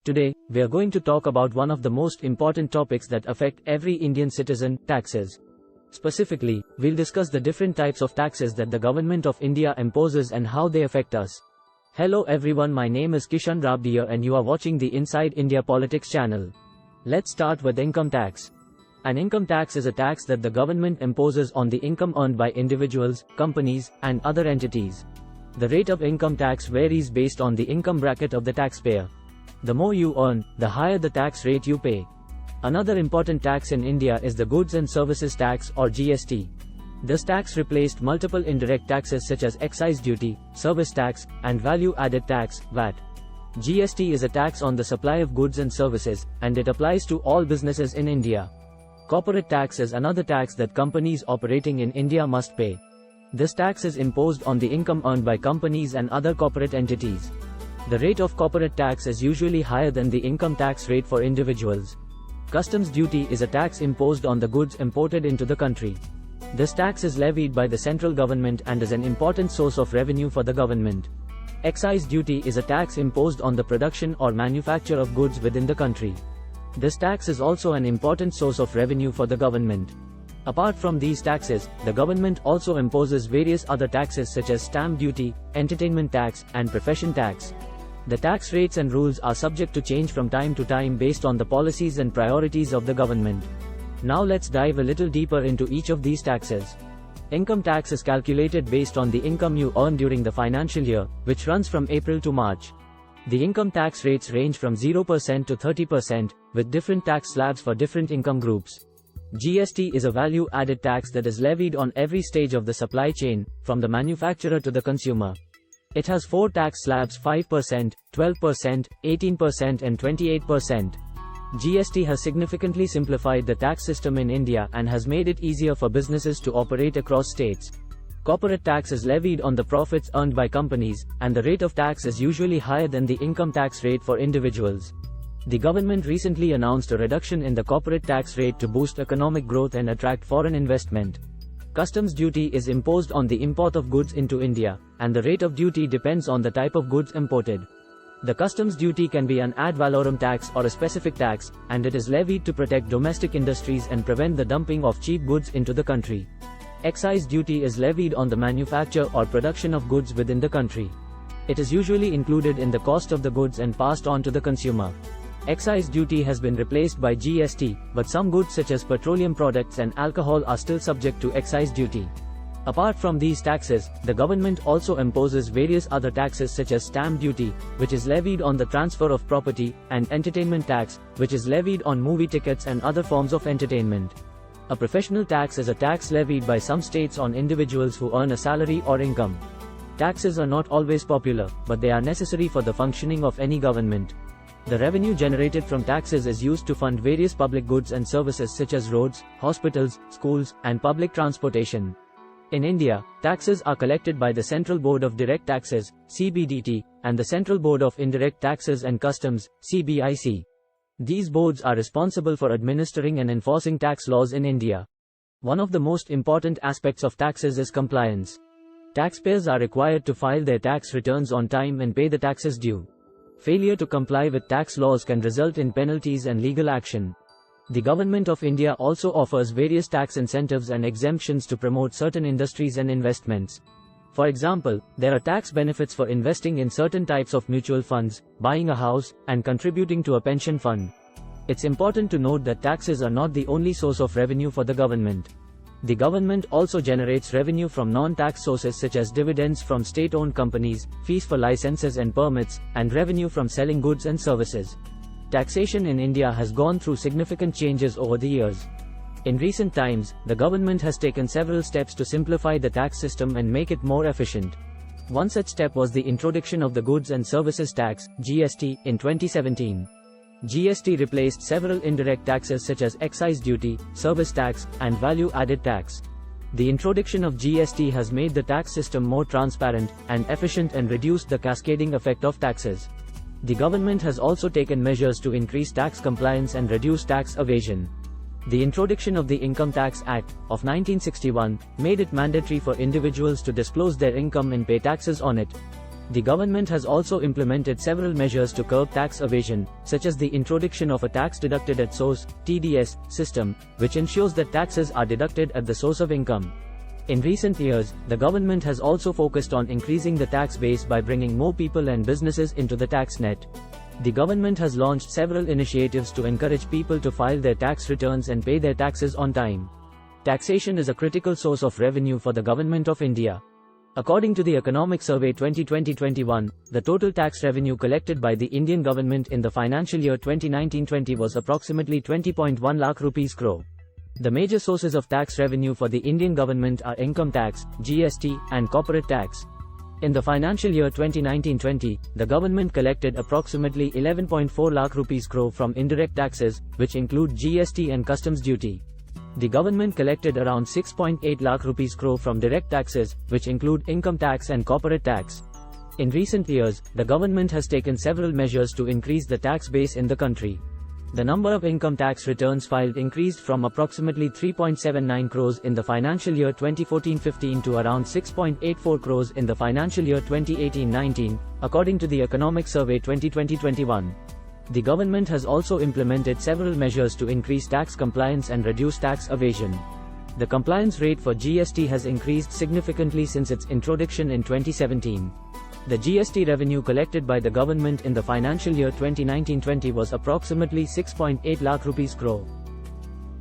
Today, we are going to talk about one of the most important topics that affect every Indian citizen, taxes. Specifically, we'll discuss the different types of taxes that the government of India imposes and how they affect us. Hello everyone, my name is Kishan Rabdiya and you are watching the Inside India Politics channel. Let's start with income tax. An income tax is a tax that the government imposes on the income earned by individuals, companies, and other entities. The rate of income tax varies based on the income bracket of the taxpayer. The more you earn, the higher the tax rate you pay. Another important tax in India is the Goods and Services Tax or GST. This tax replaced multiple indirect taxes such as excise duty, service tax, and value-added tax, VAT. GST is a tax on the supply of goods and services, and it applies to all businesses in India. Corporate tax is another tax that companies operating in India must pay. This tax is imposed on the income earned by companies and other corporate entities. The rate of corporate tax is usually higher than the income tax rate for individuals. Customs duty is a tax imposed on the goods imported into the country. This tax is levied by the central government and is an important source of revenue for the government. Excise duty is a tax imposed on the production or manufacture of goods within the country. This tax is also an important source of revenue for the government. Apart from these taxes, the government also imposes various other taxes such as stamp duty, entertainment tax, and profession tax. The tax rates and rules are subject to change from time to time based on the policies and priorities of the government. Now let's dive a little deeper into each of these taxes. Income tax is calculated based on the income you earn during the financial year, which runs from April to March. The income tax rates range from 0% to 30%, with different tax slabs for different income groups. GST is a value-added tax that is levied on every stage of the supply chain, from the manufacturer to the consumer. It has 4 tax slabs: 5%, 12%, 18% and 28%. GST has significantly simplified the tax system in India and has made it easier for businesses to operate across states. Corporate tax is levied on the profits earned by companies, and the rate of tax is usually higher than the income tax rate for individuals. The government recently announced a reduction in the corporate tax rate to boost economic growth and attract foreign investment. Customs duty is imposed on the import of goods into India, and the rate of duty depends on the type of goods imported. The customs duty can be an ad valorem tax or a specific tax, and it is levied to protect domestic industries and prevent the dumping of cheap goods into the country. Excise duty is levied on the manufacture or production of goods within the country. It is usually included in the cost of the goods and passed on to the consumer. Excise duty has been replaced by GST, but some goods such as petroleum products and alcohol are still subject to excise duty. Apart from these taxes, the government also imposes various other taxes such as stamp duty, which is levied on the transfer of property, and entertainment tax, which is levied on movie tickets and other forms of entertainment. A professional tax is a tax levied by some states on individuals who earn a salary or income. Taxes are not always popular, but they are necessary for the functioning of any government. The revenue generated from taxes is used to fund various public goods and services such as roads, hospitals, schools, and public transportation. In India, taxes are collected by the Central Board of Direct Taxes, CBDT, and the Central Board of Indirect Taxes and Customs, CBIC. These boards are responsible for administering and enforcing tax laws in India. One of the most important aspects of taxes is compliance. Taxpayers are required to file their tax returns on time and pay the taxes due. Failure to comply with tax laws can result in penalties and legal action. The Government of India also offers various tax incentives and exemptions to promote certain industries and investments. For example, there are tax benefits for investing in certain types of mutual funds, buying a house, and contributing to a pension fund. It's important to note that taxes are not the only source of revenue for the government. The government also generates revenue from non-tax sources such as dividends from state-owned companies, fees for licenses and permits, and revenue from selling goods and services. Taxation in India has gone through significant changes over the years. In recent times, the government has taken several steps to simplify the tax system and make it more efficient. One such step was the introduction of the Goods and Services Tax, GST, in 2017. GST replaced several indirect taxes such as excise duty, service tax, and value-added tax. The introduction of GST has made the tax system more transparent and efficient and reduced the cascading effect of taxes. The government has also taken measures to increase tax compliance and reduce tax evasion. The introduction of the Income Tax Act of 1961 made it mandatory for individuals to disclose their income and pay taxes on it. The government has also implemented several measures to curb tax evasion, such as the introduction of a tax deducted at source (TDS) system, which ensures that taxes are deducted at the source of income. In recent years, the government has also focused on increasing the tax base by bringing more people and businesses into the tax net. The government has launched several initiatives to encourage people to file their tax returns and pay their taxes on time. Taxation is a critical source of revenue for the Government of India. According to the Economic Survey 2020-21, the total tax revenue collected by the Indian government in the financial year 2019-20 was approximately 20.1 lakh rupees crore. The major sources of tax revenue for the Indian government are income tax, GST, and corporate tax. In the financial year 2019-20, the government collected approximately 11.4 lakh rupees crore from indirect taxes, which include GST and customs duty. The government collected around 6.8 lakh rupees crore from direct taxes, which include income tax and corporate tax. In recent years, the government has taken several measures to increase the tax base in the country. The number of income tax returns filed increased from approximately 3.79 crores in the financial year 2014-15 to around 6.84 crores in the financial year 2018-19, according to the Economic Survey 2020-21. The government has also implemented several measures to increase tax compliance and reduce tax evasion. The compliance rate for GST has increased significantly since its introduction in 2017. The GST revenue collected by the government in the financial year 2019-20 was approximately 6.8 lakh rupees crore.